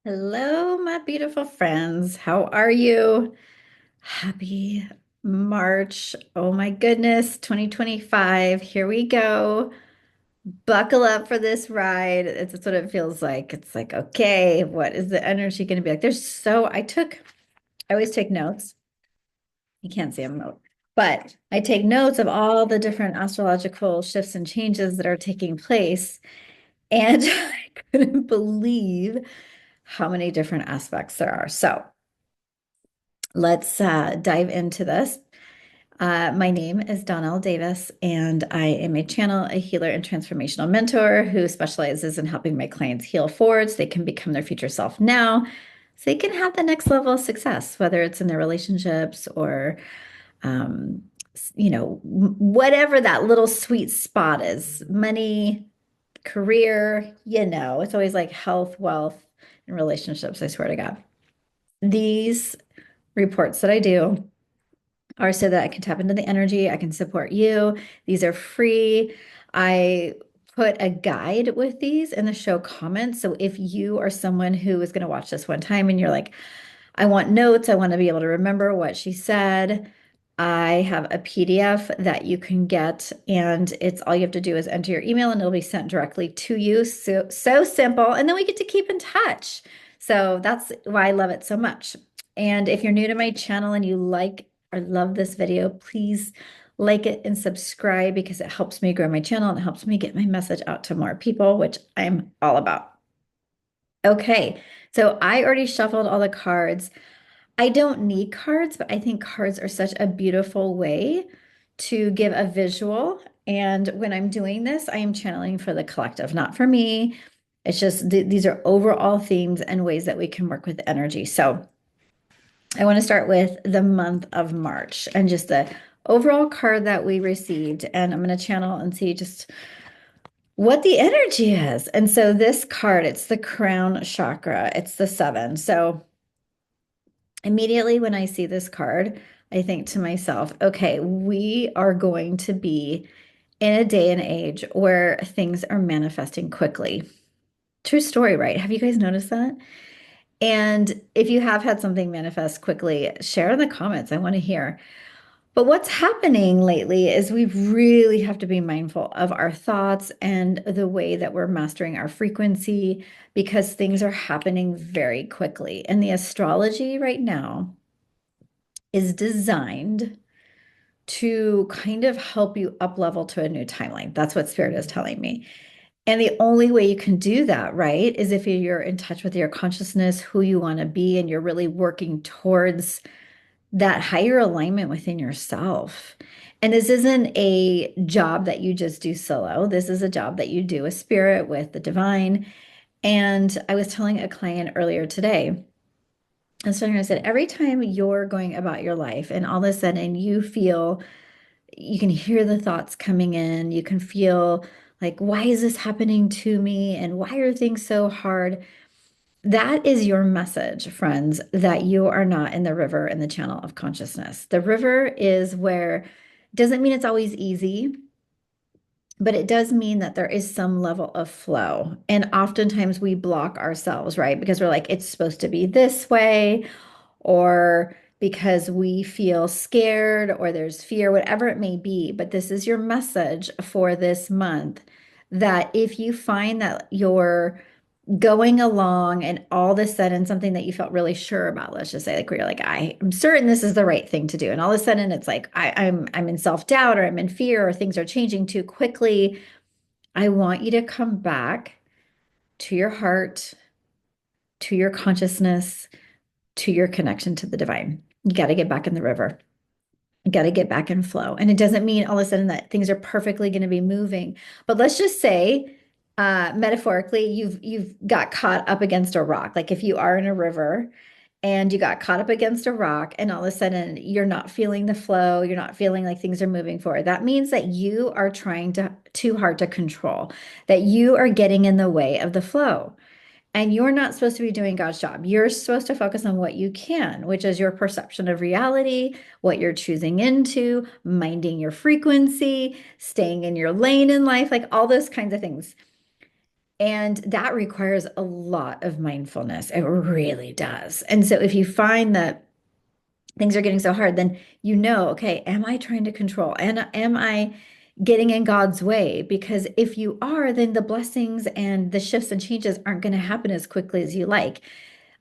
Hello, my beautiful friends. How are you? Happy March. Oh my goodness, 2025. Here we go. Buckle up for this ride. It's what it feels like. It's like, okay, what is the energy going to be like? I always take notes. You can't see them, but I take notes of all the different astrological shifts and changes that are taking place. And I couldn't believe how many different aspects there are. So, let's dive into this. My name is Donnell Davis, and I am a channel, a healer, and transformational mentor who specializes in helping my clients heal forward so they can become their future self now, so they can have the next level of success, whether it's in their relationships or, um, whatever that little sweet spot is, money, career, it's always like health, wealth, and relationships, I swear to God. These reports that I do are so that I can tap into the energy. I can support you. These are free. I put a guide with these in the show comments. So if you are someone who is going to watch this one time and you're like, I want notes, I want to be able to remember what she said, I have a PDF that you can get, and it's all you have to do is enter your email and it'll be sent directly to you. So simple. And then we get to keep in touch. So that's why I love it so much. And if you're new to my channel and you like or love this video, please like it and subscribe because it helps me grow my channel and it helps me get my message out to more people, which I'm all about. Okay, so I already shuffled all the cards. I don't need cards, but I think cards are such a beautiful way to give a visual. And when I'm doing this, I am channeling for the collective, not for me. It's just these are overall themes and ways that we can work with energy. So I want to start with the month of March and just the overall card that we received. And I'm going to channel and see just what the energy is. And so this card, it's the crown chakra, it's the seven. So immediately when I see this card, I think to myself, okay, we are going to be in a day and age where things are manifesting quickly. True story, right? Have you guys noticed that? And if you have had something manifest quickly, share in the comments. I want to hear. But what's happening lately is we really have to be mindful of our thoughts and the way that we're mastering our frequency because things are happening very quickly. And the astrology right now is designed to kind of help you up level to a new timeline. That's what Spirit is telling me. And the only way you can do that, right, is if you're in touch with your consciousness, who you want to be, and you're really working towards that higher alignment within yourself. And this isn't a job that you just do solo. This is a job that you do with spirit, with the divine. And I was telling a client earlier today, I said, every time you're going about your life and all of a sudden you can hear the thoughts coming in, you can feel like, why is this happening to me? And why are things so hard? That is your message, friends, that you are not in the river in the channel of consciousness. The river is where, doesn't mean it's always easy, but it does mean that there is some level of flow. And oftentimes we block ourselves, right? Because we're like, it's supposed to be this way, or because we feel scared or there's fear, whatever it may be. But this is your message for this month that if you find that you're going along and all of a sudden something that you felt really sure about, let's just say like where you're like, I'm certain this is the right thing to do. And all of a sudden it's like I'm in self-doubt or I'm in fear or things are changing too quickly. I want you to come back to your heart, to your consciousness, to your connection to the divine. You got to get back in the river. You got to get back in flow. And it doesn't mean all of a sudden that things are perfectly going to be moving. But let's just say, metaphorically, you've got caught up against a rock. Like if you are in a river and you got caught up against a rock and all of a sudden you're not feeling the flow, you're not feeling like things are moving forward. That means that you are trying too hard to control, that you are getting in the way of the flow. And you're not supposed to be doing God's job. You're supposed to focus on what you can, which is your perception of reality, what you're choosing into, minding your frequency, staying in your lane in life, like all those kinds of things. And that requires a lot of mindfulness. It really does. And so if you find that things are getting so hard, then you know, okay, am I trying to control? And am I getting in God's way? Because if you are, then the blessings and the shifts and changes aren't going to happen as quickly as you like.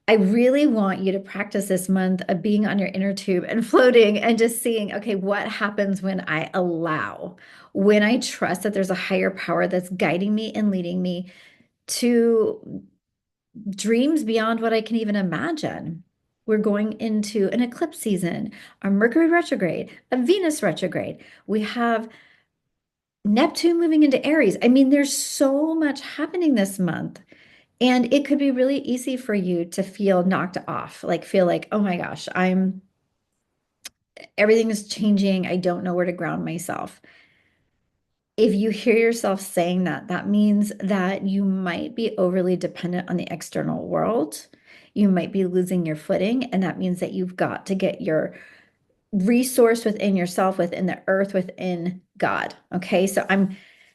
I really want you to practice this month of being on your inner tube and floating and just seeing, okay, what happens when I allow, when I trust that there's a higher power that's guiding me and leading me to dreams beyond what I can even imagine. We're going into an eclipse season, a Mercury retrograde, a Venus retrograde. We have Neptune moving into Aries. I mean, there's so much happening this month. And it could be really easy for you to feel knocked off, like feel like, oh my gosh, everything is changing. I don't know where to ground myself. If you hear yourself saying that, that means that you might be overly dependent on the external world. You might be losing your footing. And that means that you've got to get your resource within yourself, within the earth, within God. Okay. So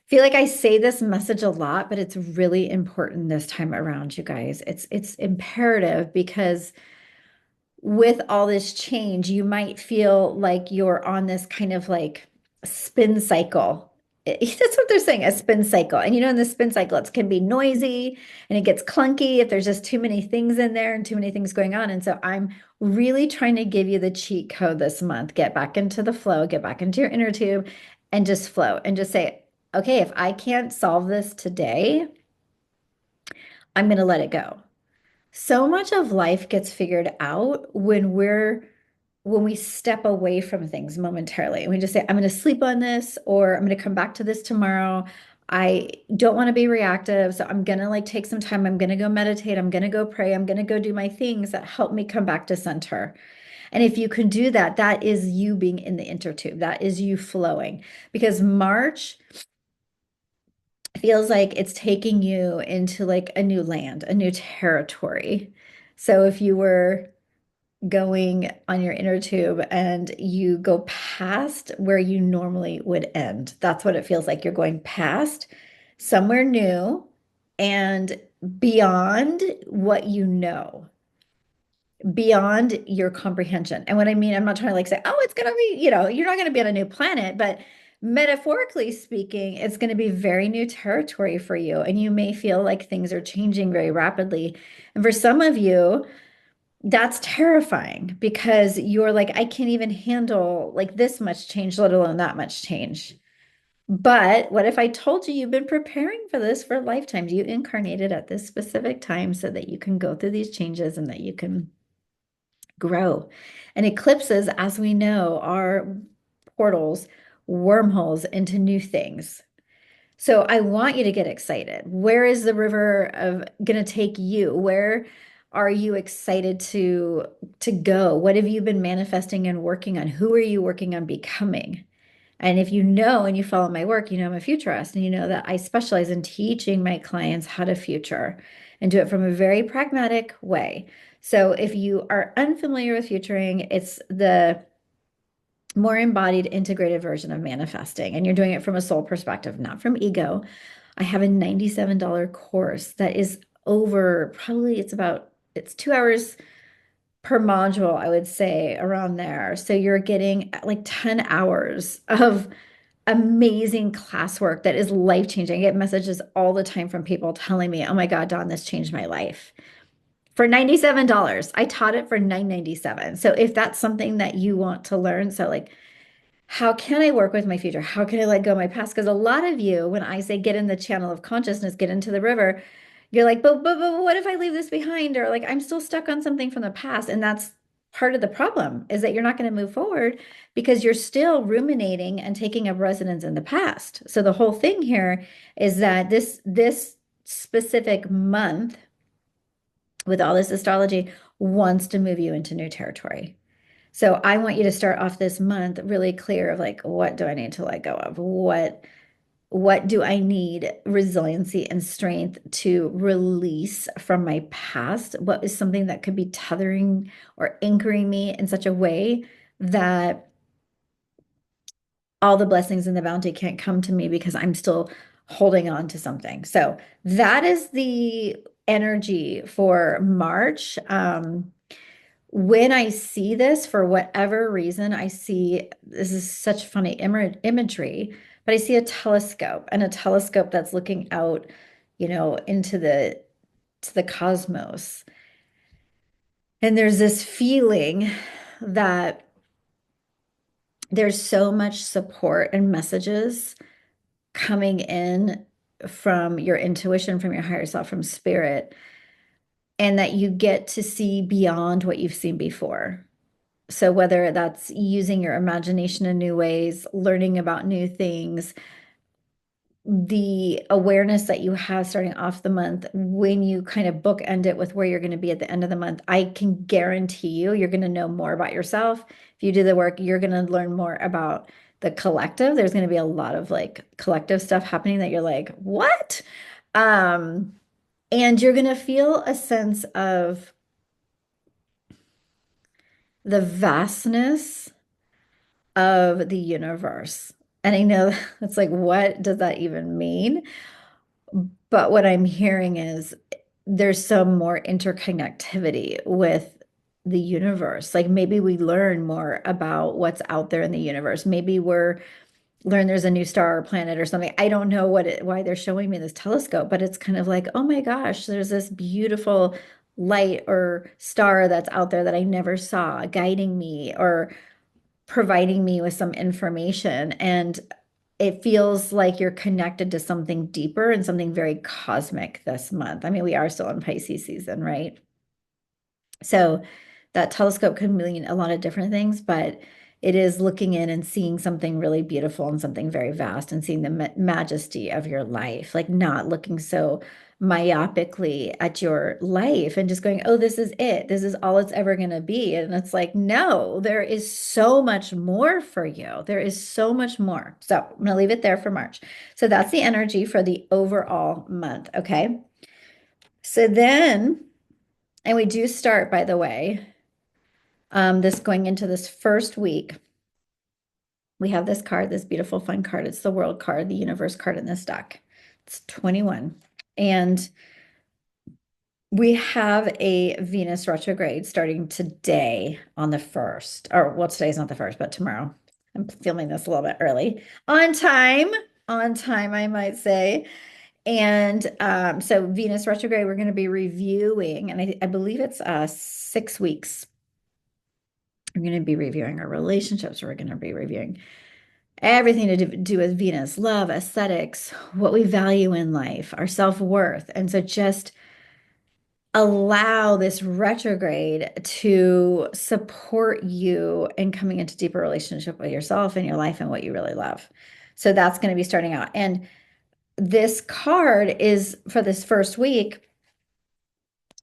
feel like I say this message a lot, but it's really important this time around, you guys. It's imperative because with all this change, you might feel like you're on this kind of like spin cycle. That's what they're saying, a spin cycle. And in the spin cycle, it can be noisy and it gets clunky if there's just too many things in there and too many things going on. And so I'm really trying to give you the cheat code this month. Get back into the flow, get back into your inner tube and just flow and just say, okay, if I can't solve this today, I'm going to let it go. So much of life gets figured out when we step away from things momentarily and we just say, I'm going to sleep on this or I'm going to come back to this tomorrow. I don't want to be reactive. So I'm going to like take some time. I'm going to go meditate. I'm going to go pray. I'm going to go do my things that help me come back to center. And if you can do that, that is you being in the inner tube. That is you flowing because March feels like it's taking you into like a new land, a new territory. So if you were going on your inner tube and you go past where you normally would end. That's what it feels like. You're going past somewhere new and beyond what you know, beyond your comprehension. And what I mean, I'm not trying to like say, oh, it's going to be, you're not going to be on a new planet, but metaphorically speaking, it's going to be very new territory for you. And you may feel like things are changing very rapidly. And for some of you, that's terrifying because you're like, I can't even handle like this much change, let alone that much change. But what if I told you you've been preparing for this for lifetimes? You incarnated at this specific time so that you can go through these changes and that you can grow. And eclipses, as we know, are portals, wormholes into new things. So I want you to get excited. Where is the river of going to take you? Where are you excited to go? What have you been manifesting and working on? Who are you working on becoming? And if you know and you follow my work, I'm a futurist and you know that I specialize in teaching my clients how to future and do it from a very pragmatic way. So if you are unfamiliar with futuring, it's the more embodied, integrated version of manifesting. And you're doing it from a soul perspective, not from ego. I have a $97 course that is over probably it's 2 hours per module, I would say around there. So you're getting like 10 hours of amazing classwork that is life changing. I get messages all the time from people telling me, oh my God, Dawn, this changed my life. For $97. I taught it for $9.97. So if that's something that you want to learn, so like how can I work with my future? How can I let go of my past? Because a lot of you, when I say get in the channel of consciousness, get into the river, you're like, but what if I leave this behind? Or like, I'm still stuck on something from the past. And that's part of the problem is that you're not going to move forward because you're still ruminating and taking up residence in the past. So the whole thing here is that this specific month with all this astrology wants to move you into new territory. So I want you to start off this month really clear of like, what do I need to let go of? What do I need resiliency and strength to release from my past? What is something that could be tethering or anchoring me in such a way that all the blessings and the bounty can't come to me because I'm still holding on to something. So that is the energy for March. When I see this, for whatever reason, I see this is such funny imagery, but I see a telescope and a telescope that's looking out, into the to the cosmos. And there's this feeling that there's so much support and messages coming in from your intuition, from your higher self, from spirit, and that you get to see beyond what you've seen before. So, whether that's using your imagination in new ways, learning about new things, the awareness that you have starting off the month, when you kind of bookend it with where you're going to be at the end of the month, I can guarantee you're going to know more about yourself. If you do the work, you're going to learn more about the collective. There's going to be a lot of like collective stuff happening that you're like, what? Um, and you're going to feel a sense of the vastness of the universe. And I know it's like, what does that even mean? But what I'm hearing is there's some more interconnectivity with the universe. Like maybe we learn more about what's out there in the universe. Maybe we're learn there's a new star or planet or something. I don't know why they're showing me this telescope, but it's kind of like, oh my gosh, there's this beautiful light or star that's out there that I never saw, guiding me or providing me with some information. And it feels like you're connected to something deeper and something very cosmic this month. I mean, we are still in Pisces season, right? So that telescope could mean a lot of different things, but it is looking in and seeing something really beautiful and something very vast and seeing the majesty of your life, like not looking so myopically at your life and just going, oh, this is it. This is all it's ever going to be. And it's like, no, there is so much more for you. There is so much more. So I'm going to leave it there for March. So that's the energy for the overall month. Okay. So then, and we do start, by the way, this going into this first week, we have this card, this beautiful, fun card. It's the world card, the universe card in this deck. It's 21. And we have a Venus retrograde starting today on the 1st. Or, well, today's not the 1st, but tomorrow. I'm filming this a little bit early. On time, I might say. And so Venus retrograde, we're going to be reviewing, and I believe it's 6 weeks. We're going to be reviewing our relationships. We're going to be reviewing everything to do with Venus, love, aesthetics, what we value in life, our self-worth. And so just allow this retrograde to support you in coming into deeper relationship with yourself and your life and what you really love. So that's going to be starting out. And this card is for this first week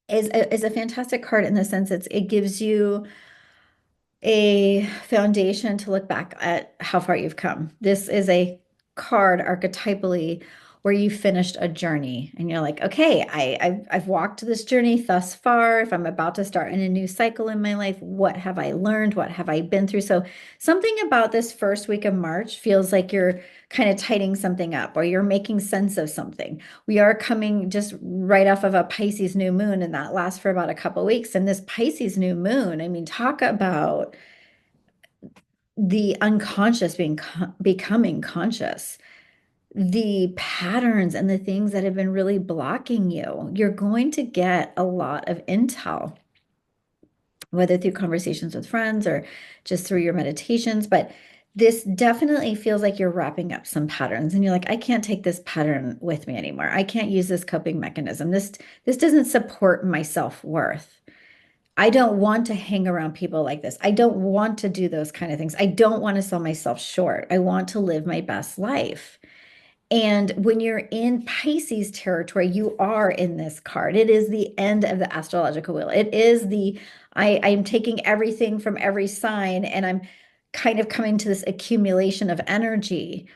is a fantastic card in the sense it gives you a foundation to look back at how far you've come. This is a card archetypally where you finished a journey and you're like, okay, I've walked this journey thus far. If I'm about to start in a new cycle in my life, what have I learned? What have I been through? So something about this first week of March feels like you're kind of tidying something up or you're making sense of something. We are coming just right off of a Pisces new moon, and that lasts for about a couple of weeks. And this Pisces new moon, I mean, talk about the unconscious becoming conscious, the patterns and the things that have been really blocking you. You're going to get a lot of intel, whether through conversations with friends or just through your meditations. But this definitely feels like you're wrapping up some patterns and you're like, I can't take this pattern with me anymore. I can't use this coping mechanism. This doesn't support my self-worth. I don't want to hang around people like this. I don't want to do those kind of things. I don't want to sell myself short. I want to live my best life. And when you're in Pisces territory, you are in this card. It is the end of the astrological wheel. It is I'm taking everything from every sign and I'm kind of coming to this accumulation of energy.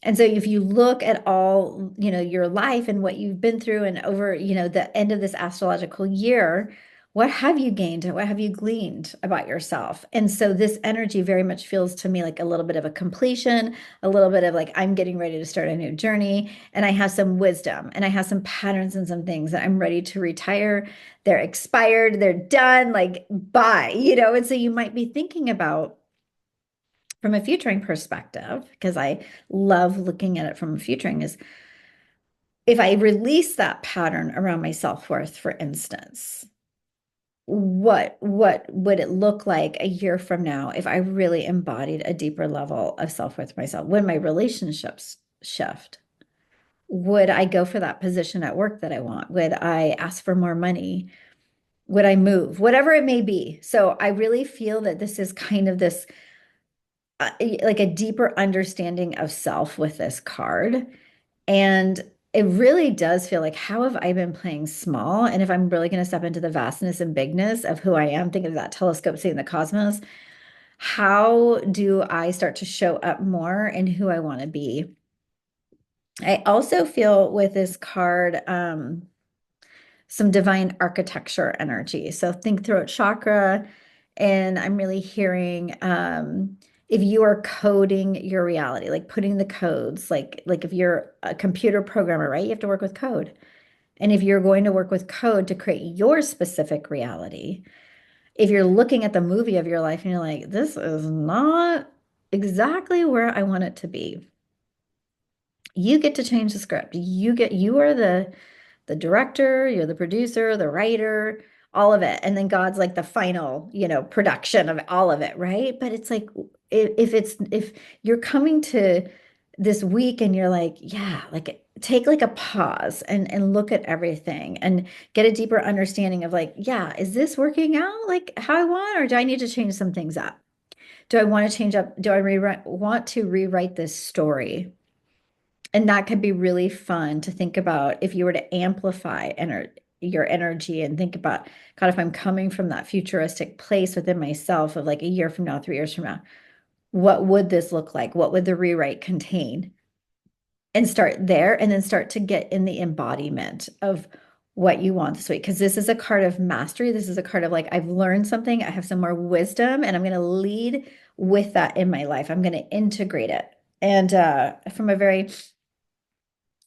And so if you look at all, your life and what you've been through and over, the end of this astrological year, what have you gained? What have you gleaned about yourself? And so this energy very much feels to me like a little bit of a completion, a little bit of like I'm getting ready to start a new journey, and I have some wisdom and I have some patterns and some things that I'm ready to retire. They're expired, they're done, like bye, And so you might be thinking about from a futuring perspective, because I love looking at it from a futuring, is if I release that pattern around my self-worth, for instance, what would it look like a year from now if I really embodied a deeper level of self-worth myself? When my relationships shift, would I go for that position at work that I want? Would I ask for more money? Would I move? Whatever it may be. So I really feel that this is kind of this like a deeper understanding of self with this card. And it really does feel like, how have I been playing small? And if I'm really going to step into the vastness and bigness of who I am, think of that telescope seeing the cosmos. How do I start to show up more in who I want to be? I also feel with this card, some divine architecture energy. So think throat chakra, and I'm really hearing if you are coding your reality, like putting the codes, like if you're a computer programmer, right? You have to work with code. And if you're going to work with code to create your specific reality, if you're looking at the movie of your life and you're like, this is not exactly where I want it to be, you get to change the script. You are the director, you're the producer, the writer, all of it. And then God's like the final, production of all of it, right? But it's like if you're coming to this week and you're like, yeah, like take like a pause and look at everything and get a deeper understanding of like, yeah, is this working out like how I want, or do I need to change some things up? Do I want to change up? Do I want to rewrite this story? And that could be really fun to think about if you were to amplify your energy and think about, God, if I'm coming from that futuristic place within myself of like a year from now, 3 years from now, what would this look like? What would the rewrite contain? And start there and then start to get in the embodiment of what you want this week. Because this is a card of mastery. This is a card of like, I've learned something, I have some more wisdom, and I'm going to lead with that in my life. I'm going to integrate it. And from a very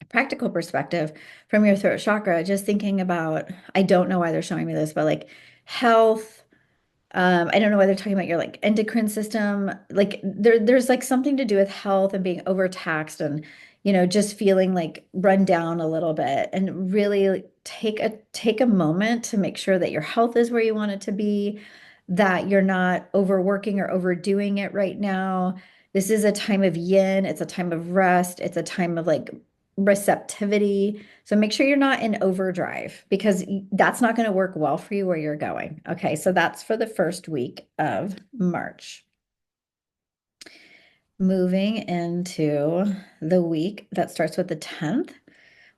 practical perspective from your throat chakra, just thinking about, I don't know why they're showing me this, but like health, I don't know why they're talking about your like endocrine system. Like there's like something to do with health and being overtaxed and, just feeling like run down a little bit and really take a moment to make sure that your health is where you want it to be, that you're not overworking or overdoing it right now. This is a time of yin, it's a time of rest, it's a time of like receptivity. So make sure you're not in overdrive because that's not going to work well for you where you're going. Okay, so that's for the first week of March. Moving into the week that starts with the 10th,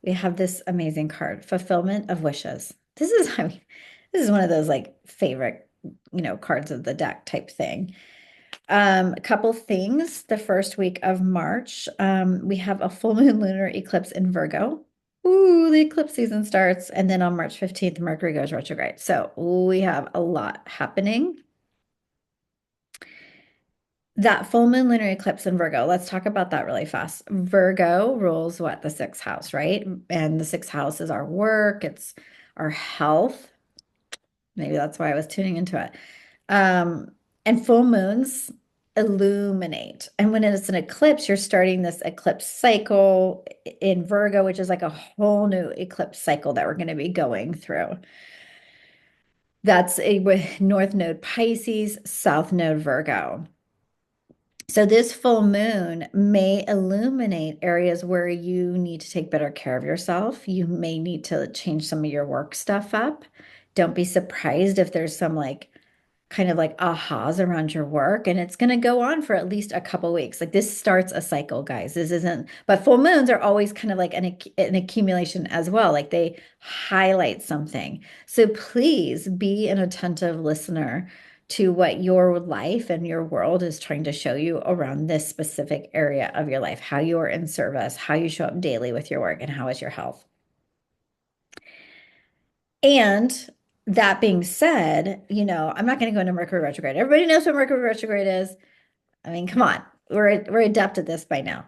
we have this amazing card, Fulfillment of Wishes. This is, I mean, this is one of those like favorite, cards of the deck type thing. A couple things. The first week of March, we have a full moon lunar eclipse in Virgo. Ooh, the eclipse season starts. And then on March 15th, Mercury goes retrograde. So we have a lot happening. That full moon lunar eclipse in Virgo, let's talk about that really fast. Virgo rules what? The sixth house, right? And the sixth house is our work, it's our health. Maybe that's why I was tuning into it. Um, and full moons illuminate. And when it's an eclipse, you're starting this eclipse cycle in Virgo, which is like a whole new eclipse cycle that we're going to be going through. That's a with North Node Pisces, South Node Virgo. So this full moon may illuminate areas where you need to take better care of yourself. You may need to change some of your work stuff up. Don't be surprised if there's some like kind of like ahas around your work, and it's going to go on for at least a couple weeks. Like this starts a cycle, guys. This isn't, but full moons are always kind of like an accumulation as well. Like they highlight something. So please be an attentive listener to what your life and your world is trying to show you around this specific area of your life, how you are in service, how you show up daily with your work, and how is your health. And that being said, I'm not going to go into Mercury retrograde. Everybody knows what Mercury retrograde is. I mean, come on, we're adept at this by now.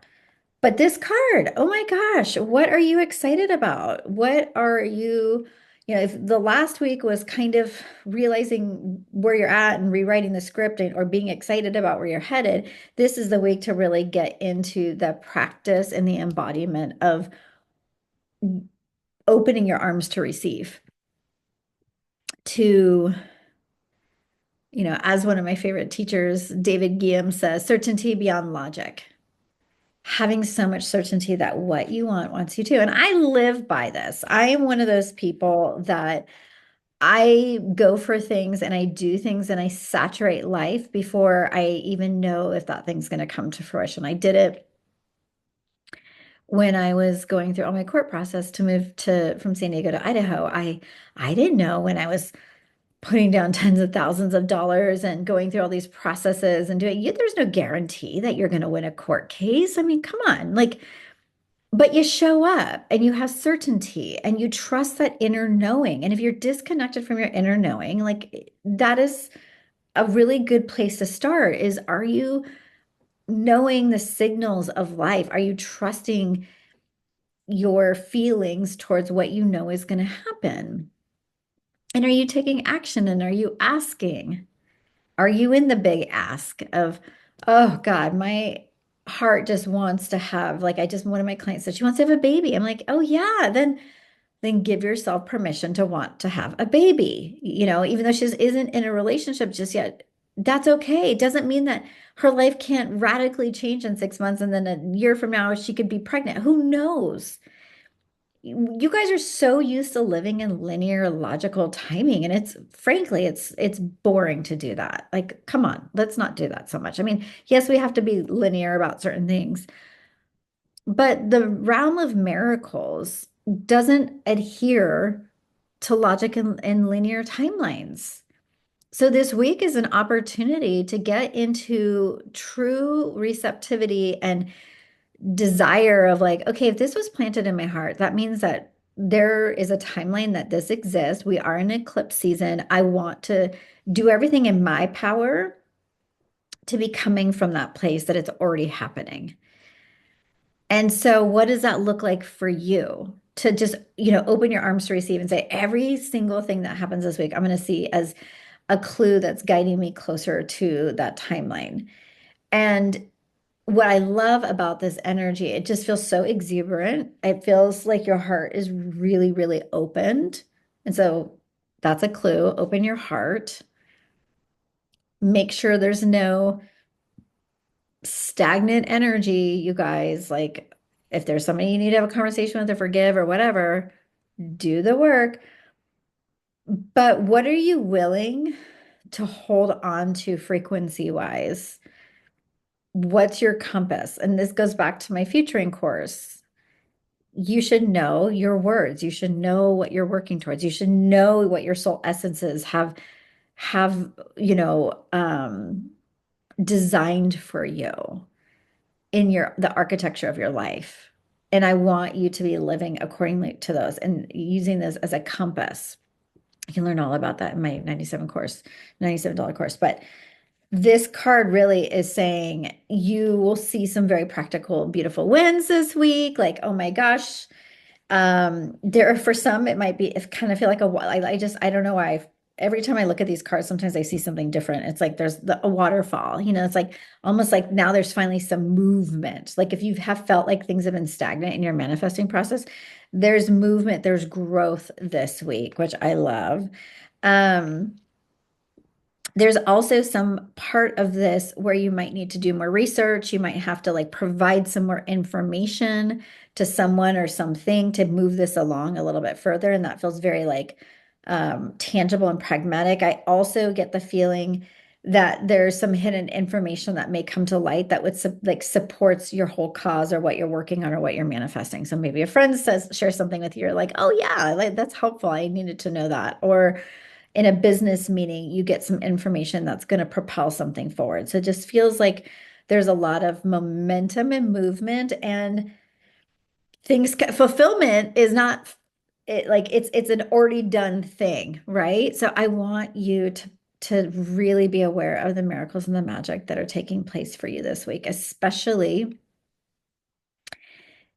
But this card, oh my gosh, what are you excited about? What are you, if the last week was kind of realizing where you're at and rewriting the script or being excited about where you're headed, this is the week to really get into the practice and the embodiment of opening your arms to receive, to, as one of my favorite teachers, David Guillaume says, certainty beyond logic. Having so much certainty that what you want wants you to. And I live by this. I am one of those people that I go for things and I do things and I saturate life before I even know if that thing's going to come to fruition. I did it when I was going through all my court process to move to from San Diego to Idaho. I didn't know when I was putting down tens of thousands of dollars and going through all these processes and doing there's no guarantee that you're going to win a court case. I mean, come on. Like, but you show up and you have certainty and you trust that inner knowing. And if you're disconnected from your inner knowing, like that is a really good place to start is, are you knowing the signals of life? Are you trusting your feelings towards what you know is going to happen? And are you taking action and are you asking? Are you in the big ask of, oh God, my heart just wants to have, like, one of my clients said she wants to have a baby. I'm like, oh yeah, then give yourself permission to want to have a baby. Even though she isn't in a relationship just yet, that's okay. It doesn't mean that her life can't radically change in 6 months and then a year from now she could be pregnant. Who knows? You guys are so used to living in linear logical timing, and it's frankly it's boring to do that. Like, come on, let's not do that so much. I mean, yes, we have to be linear about certain things, but the realm of miracles doesn't adhere to logic and linear timelines. So this week is an opportunity to get into true receptivity and desire of like, okay, if this was planted in my heart, that means that there is a timeline that this exists. We are in eclipse season. I want to do everything in my power to be coming from that place that it's already happening. And so, what does that look like for you? To just, open your arms to receive and say, every single thing that happens this week, I'm going to see as a clue that's guiding me closer to that timeline. And what I love about this energy, it just feels so exuberant. It feels like your heart is really, really opened. And so that's a clue. Open your heart. Make sure there's no stagnant energy, you guys. Like, if there's somebody you need to have a conversation with or forgive or whatever, do the work. But what are you willing to hold on to frequency wise? What's your compass? And this goes back to my futuring course. You should know your words. You should know what you're working towards. You should know what your soul essences have, designed for you in the architecture of your life. And I want you to be living accordingly to those and using this as a compass. You can learn all about that in my $97 course. But this card really is saying you will see some very practical, beautiful wins this week. Like, oh my gosh. There for some, it might be, it kind of feel like I don't know why. Every time I look at these cards, sometimes I see something different. It's like there's a waterfall, it's like almost like now there's finally some movement. Like if you have felt like things have been stagnant in your manifesting process, there's movement, there's growth this week, which I love. Um, there's also some part of this where you might need to do more research. You might have to like provide some more information to someone or something to move this along a little bit further. And that feels very like tangible and pragmatic. I also get the feeling that there's some hidden information that may come to light that would like supports your whole cause or what you're working on or what you're manifesting. So maybe a friend share something with you, you're like, oh yeah, like that's helpful. I needed to know that. Or in a business meeting, you get some information that's going to propel something forward. So it just feels like there's a lot of momentum and movement and fulfillment is not it's an already done thing, right? So I want you to really be aware of the miracles and the magic that are taking place for you this week, especially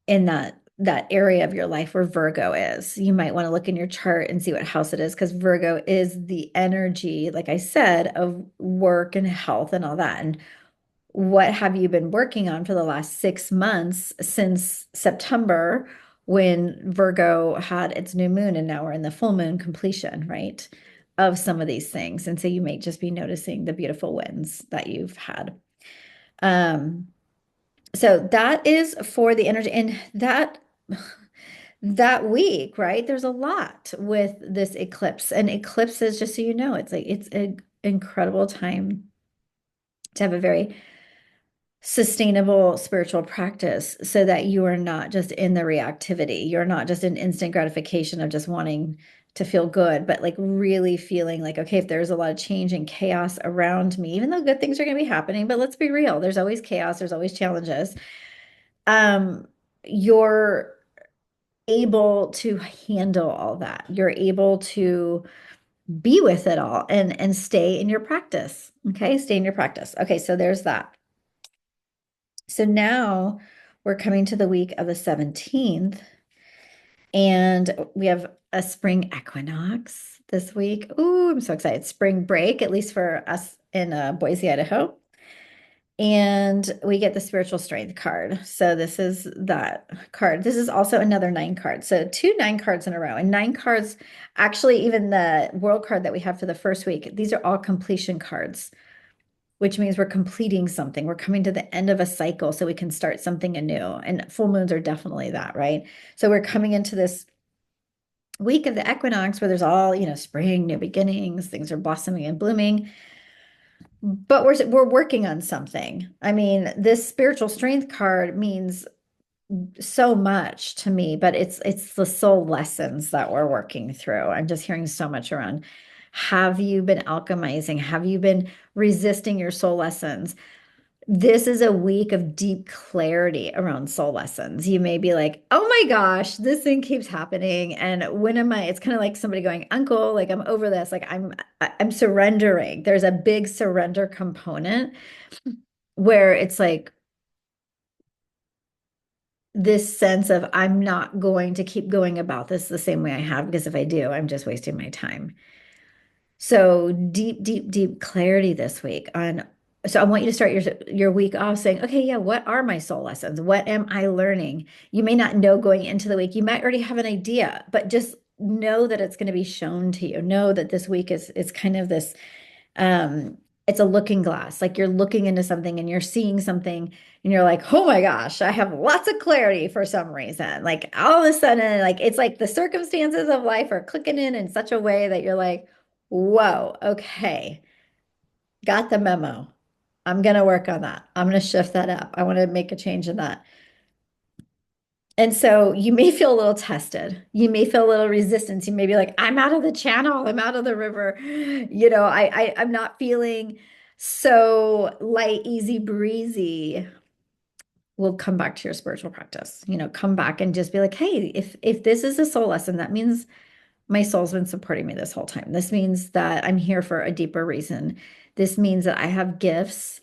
in that area of your life where Virgo is. You might want to look in your chart and see what house it is, because Virgo is the energy, like I said, of work and health and all that. And what have you been working on for the last 6 months since September when Virgo had its new moon and now we're in the full moon completion, right? Of some of these things. And so you may just be noticing the beautiful wins that you've had. So that is for the energy and that week, right? There's a lot with this eclipse. And eclipses, just so you know, it's an incredible time to have a very sustainable spiritual practice so that you are not just in the reactivity. You're not just in instant gratification of just wanting to feel good, but like really feeling like, okay, if there's a lot of change and chaos around me, even though good things are going to be happening, but let's be real, there's always chaos, there's always challenges. You're able to handle all that. You're able to be with it all and stay in your practice. Okay, stay in your practice. Okay, so there's that. So now we're coming to the week of the 17th, and we have a spring equinox this week. Ooh, I'm so excited. Spring break, at least for us in Boise, Idaho. And we get the spiritual strength card. So this is that card. This is also another 9 card. So 2 9 cards in a row. And 9 cards, actually, even the world card that we have for the first week, these are all completion cards, which means we're completing something. We're coming to the end of a cycle so we can start something anew. And full moons are definitely that, right? So we're coming into this week of the equinox where there's all, spring, new beginnings, things are blossoming and blooming. But we're working on something. I mean, this spiritual strength card means so much to me, but it's the soul lessons that we're working through. I'm just hearing so much around. Have you been alchemizing? Have you been resisting your soul lessons? This is a week of deep clarity around soul lessons. You may be like, oh my gosh, this thing keeps happening. And when am I? It's kind of like somebody going, Uncle, like I'm over this. Like I'm surrendering. There's a big surrender component where it's like this sense of I'm not going to keep going about this the same way I have, because if I do, I'm just wasting my time. So deep, deep, deep clarity this week on. So I want you to start your week off saying, okay, yeah, what are my soul lessons? What am I learning? You may not know going into the week. You might already have an idea, but just know that it's going to be shown to you. Know that this week is kind of this um it's a looking glass. Like you're looking into something and you're seeing something and you're like, oh my gosh, I have lots of clarity for some reason. Like all of a sudden, like it's like the circumstances of life are clicking in such a way that you're like, whoa, okay, got the memo. I'm going to work on that. I'm going to shift that up. I want to make a change in that. And so you may feel a little tested. You may feel a little resistance. You may be like, I'm out of the channel. I'm out of the river. I'm not feeling so light, easy breezy. We'll come back to your spiritual practice. Come back and just be like, hey, if this is a soul lesson, that means my soul's been supporting me this whole time. This means that I'm here for a deeper reason. This means that I have gifts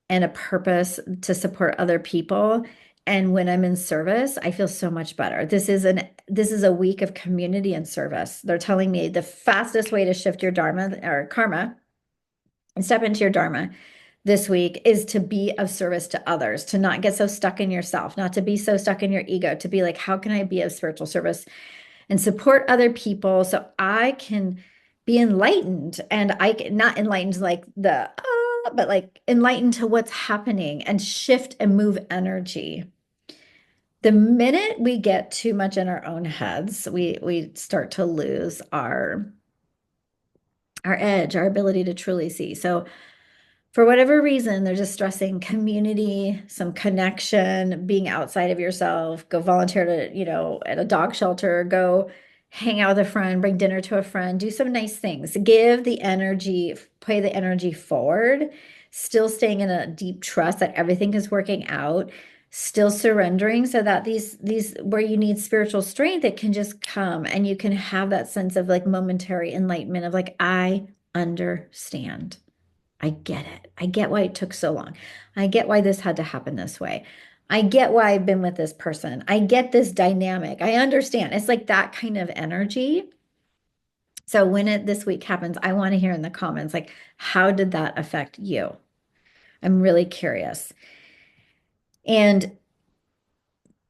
and a purpose to support other people. And when I'm in service, I feel so much better. This is a week of community and service. They're telling me the fastest way to shift your dharma or karma and step into your dharma this week is to be of service to others, to not get so stuck in yourself, not to be so stuck in your ego, to be like, how can I be of spiritual service and support other people so I can be enlightened, and I can not enlightened like but like enlightened to what's happening and shift and move energy. The minute we get too much in our own heads, we start to lose our edge, our ability to truly see. So for whatever reason, they're just stressing community, some connection, being outside of yourself, go volunteer to, at a dog shelter, go hang out with a friend, bring dinner to a friend, do some nice things, give the energy, pay the energy forward, still staying in a deep trust that everything is working out. still surrendering so that these where you need spiritual strength, it can just come and you can have that sense of like momentary enlightenment of like, I understand. I get it. I get why it took so long. I get why this had to happen this way. I get why I've been with this person. I get this dynamic. I understand. It's like that kind of energy. So when it this week happens, I want to hear in the comments, like, how did that affect you? I'm really curious. And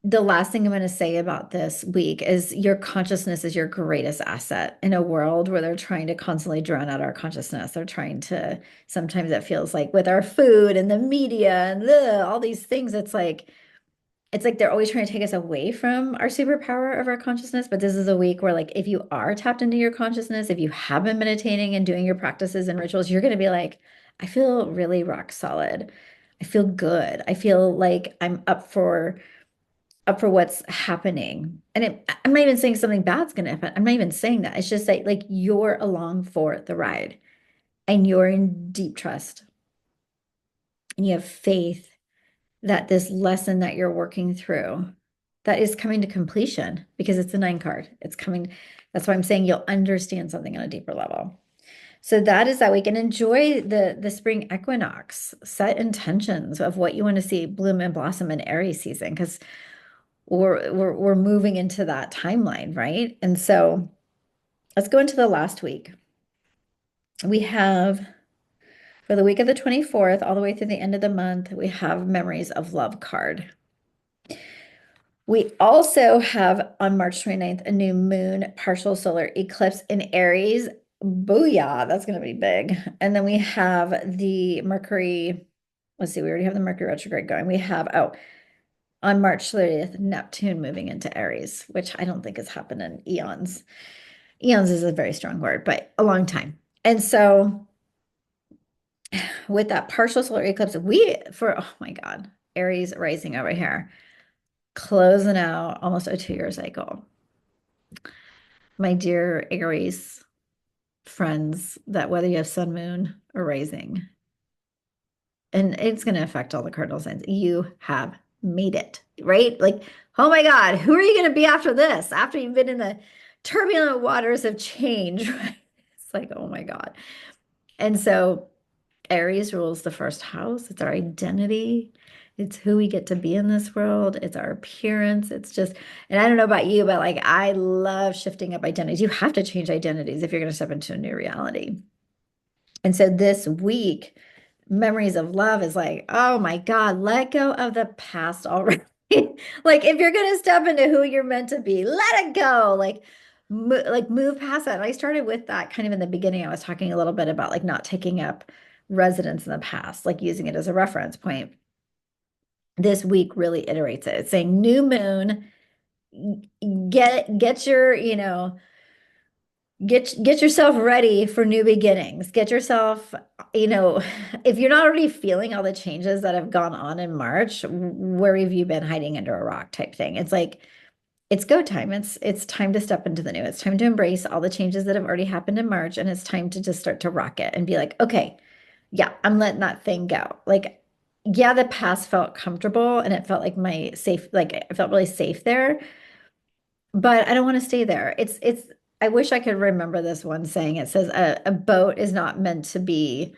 the last thing I'm going to say about this week is your consciousness is your greatest asset in a world where they're trying to constantly drown out our consciousness. They're trying to, sometimes it feels like with our food and the media and all these things, it's like they're always trying to take us away from our superpower of our consciousness. But this is a week where, like, if you are tapped into your consciousness, if you have been meditating and doing your practices and rituals, you're going to be like, I feel really rock solid. I feel good. I feel like I'm up for what's happening. And I'm not even saying something bad's going to happen. I'm not even saying that. It's just like you're along for the ride and you're in deep trust and you have faith that this lesson that you're working through that is coming to completion because it's a 9 card. It's coming. That's why I'm saying you'll understand something on a deeper level. So that is that we can enjoy the spring equinox, set intentions of what you want to see bloom and blossom in Aries season because we're moving into that timeline, right? And so let's go into the last week. We have for the week of the 24th, all the way through the end of the month, we have Memories of Love card. We also have on March 29th a new moon partial solar eclipse in Aries. Booyah, that's going to be big. And then we have the Mercury, let's see, we already have the Mercury retrograde going. We have, on March 30th, Neptune moving into Aries, which I don't think has happened in eons. Eons is a very strong word, but a long time. And so with that partial solar eclipse, oh my God, Aries rising over here, closing out almost a 2-year cycle. My dear Aries friends, that whether you have sun, moon, or rising, and it's going to affect all the cardinal signs, you have made it, right? Like, oh my God, who are you going to be after this? After you've been in the turbulent waters of change, right? It's like, oh my God. And so Aries rules the first house. It's our identity. It's who we get to be in this world. It's our appearance. It's just, and I don't know about you, but like I love shifting up identities. You have to change identities if you're going to step into a new reality. And so this week, Memories of Love is like, oh my God, let go of the past already. Like if you're going to step into who you're meant to be, let it go. Like move past that. And I started with that kind of in the beginning. I was talking a little bit about like not taking up residence in the past, like using it as a reference point. This week really iterates it. It's saying new moon, get your, get yourself ready for new beginnings. Get yourself, if you're not already feeling all the changes that have gone on in March, where have you been hiding under a rock type thing? It's like it's go time. It's time to step into the new. It's time to embrace all the changes that have already happened in March, and it's time to just start to rock it and be like, okay, yeah, I'm letting that thing go. Like, yeah, the past felt comfortable and it felt like my safe, like I felt really safe there, but I don't want to stay there. I wish I could remember this one saying it says a boat is not meant to be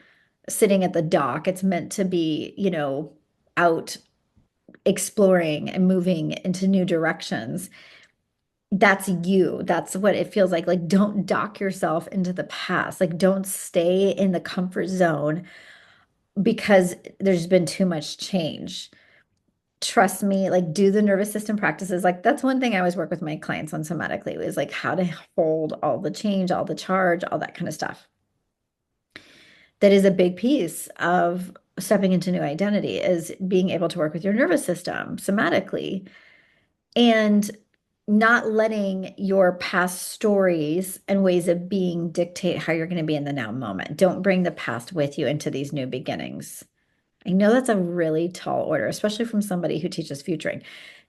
sitting at the dock. It's meant to be, out exploring and moving into new directions. That's you. That's what it feels like. Like, don't dock yourself into the past. Like, don't stay in the comfort zone because there's been too much change. Trust me, like do the nervous system practices. Like that's one thing I always work with my clients on somatically is like how to hold all the change, all the charge, all that kind of stuff. That is a big piece of stepping into new identity is being able to work with your nervous system somatically and not letting your past stories and ways of being dictate how you're going to be in the now moment. Don't bring the past with you into these new beginnings. I know that's a really tall order, especially from somebody who teaches futuring.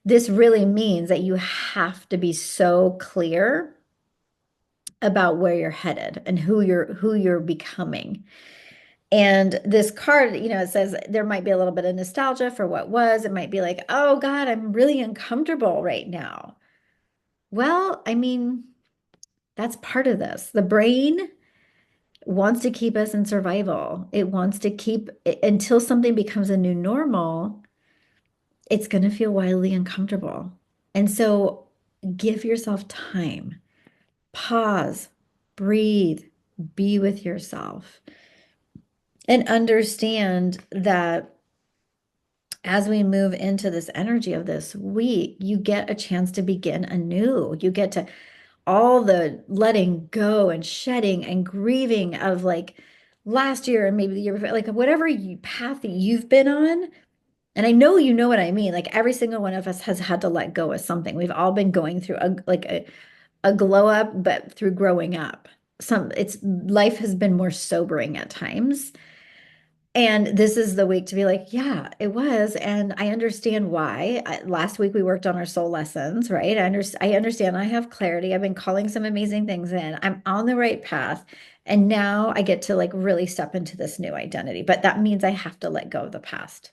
This really means that you have to be so clear about where you're headed and who you're becoming. And this card, it says there might be a little bit of nostalgia for what was. It might be like, oh God, I'm really uncomfortable right now. Well, I mean, that's part of this. The brain wants to keep us in survival. It wants to keep until something becomes a new normal, it's going to feel wildly uncomfortable. And so give yourself time, pause, breathe, be with yourself, and understand that as we move into this energy of this week, you get a chance to begin anew. You get to all the letting go and shedding and grieving of like last year and maybe the year before, like whatever path that you've been on. And I know you know what I mean. Like every single one of us has had to let go of something. We've all been going through a glow up, but through growing up. It's life has been more sobering at times. And this is the week to be like, yeah, it was. And I understand why. Last week we worked on our soul lessons, right? I understand. I have clarity. I've been calling some amazing things in. I'm on the right path. And now I get to like really step into this new identity. But that means I have to let go of the past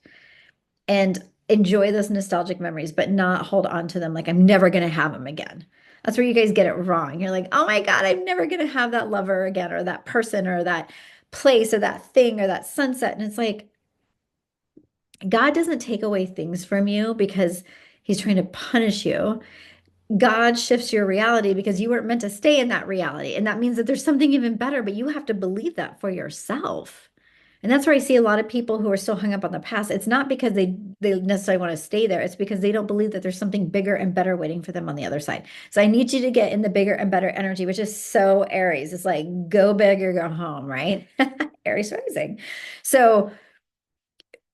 and enjoy those nostalgic memories, but not hold on to them like I'm never going to have them again. That's where you guys get it wrong. You're like, oh my God, I'm never going to have that lover again, or that person, or that place, or that thing, or that sunset. And it's like, God doesn't take away things from you because he's trying to punish you. God shifts your reality because you weren't meant to stay in that reality. And that means that there's something even better, but you have to believe that for yourself. And that's where I see a lot of people who are still hung up on the past. It's not because they necessarily want to stay there. It's because they don't believe that there's something bigger and better waiting for them on the other side. So I need you to get in the bigger and better energy, which is so Aries. It's like go big or go home, right? Aries rising. So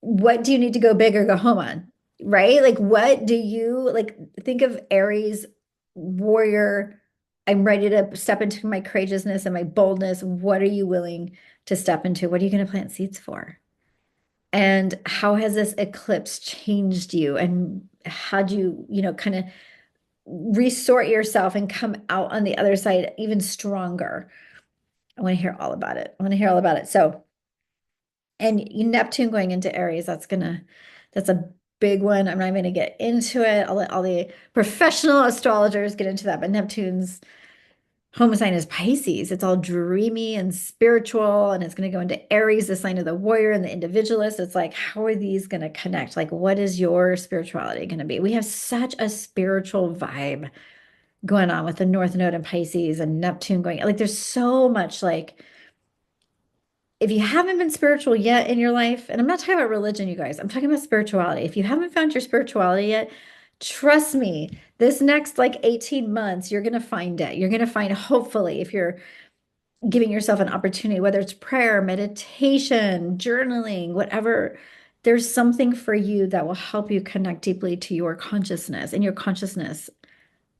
what do you need to go big or go home on? Right? Like what do you like think of Aries warrior? I'm ready to step into my courageousness and my boldness. What are you willing to step into? What are you going to plant seeds for? And how has this eclipse changed you? And how do you, kind of resort yourself and come out on the other side even stronger? I want to hear all about it. I want to hear all about it. So, and Neptune going into Aries, that's a big one. I'm not going to get into it. I'll let all the professional astrologers get into that, but Neptune's home sign is Pisces. It's all dreamy and spiritual, and it's going to go into Aries, the sign of the warrior and the individualist. It's like, how are these going to connect? Like, what is your spirituality going to be? We have such a spiritual vibe going on with the North Node and Pisces and Neptune going. Like, there's so much like if you haven't been spiritual yet in your life, and I'm not talking about religion, you guys, I'm talking about spirituality. If you haven't found your spirituality yet, trust me, this next like 18 months, you're going to find it. You're going to find, hopefully, if you're giving yourself an opportunity, whether it's prayer, meditation, journaling, whatever, there's something for you that will help you connect deeply to your consciousness. And your consciousness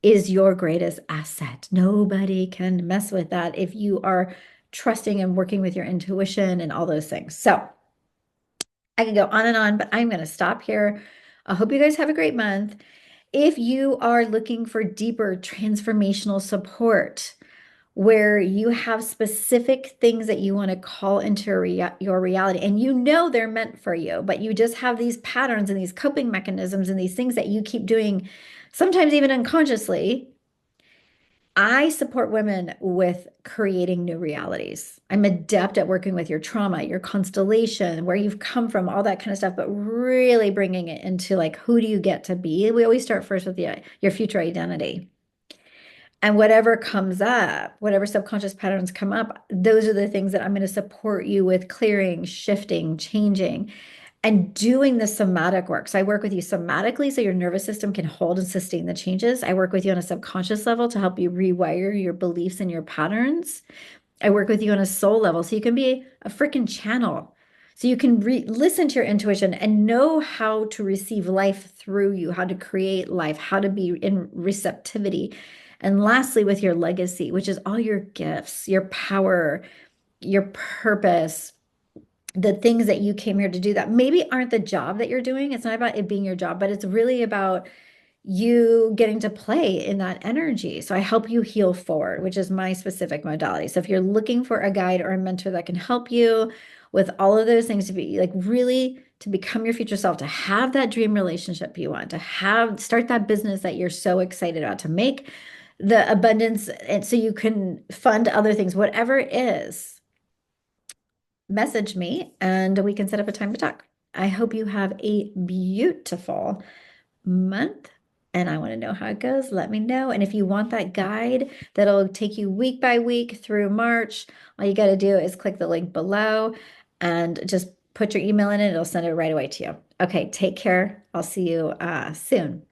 is your greatest asset. Nobody can mess with that if you are trusting and working with your intuition and all those things. So I can go on, but I'm going to stop here. I hope you guys have a great month. If you are looking for deeper transformational support, where you have specific things that you want to call into your reality, and you know they're meant for you, but you just have these patterns and these coping mechanisms and these things that you keep doing, sometimes even unconsciously. I support women with creating new realities. I'm adept at working with your trauma, your constellation, where you've come from, all that kind of stuff, but really bringing it into like, who do you get to be? We always start first with your future identity. And whatever comes up, whatever subconscious patterns come up, those are the things that I'm going to support you with clearing, shifting, changing, and doing the somatic work. So I work with you somatically so your nervous system can hold and sustain the changes. I work with you on a subconscious level to help you rewire your beliefs and your patterns. I work with you on a soul level so you can be a freaking channel. So you can listen to your intuition and know how to receive life through you, how to create life, how to be in receptivity. And lastly, with your legacy, which is all your gifts, your power, your purpose, the things that you came here to do that maybe aren't the job that you're doing. It's not about it being your job, but it's really about you getting to play in that energy. So I help you heal forward, which is my specific modality. So if you're looking for a guide or a mentor that can help you with all of those things to be like really to become your future self, to have that dream relationship you want, to have start that business that you're so excited about, to make the abundance and so you can fund other things, whatever it is, message me and we can set up a time to talk. I hope you have a beautiful month and I want to know how it goes. Let me know. And if you want that guide that'll take you week by week through March, all you got to do is click the link below and just put your email in it. It'll send it right away to you. Okay, take care. I'll see you soon.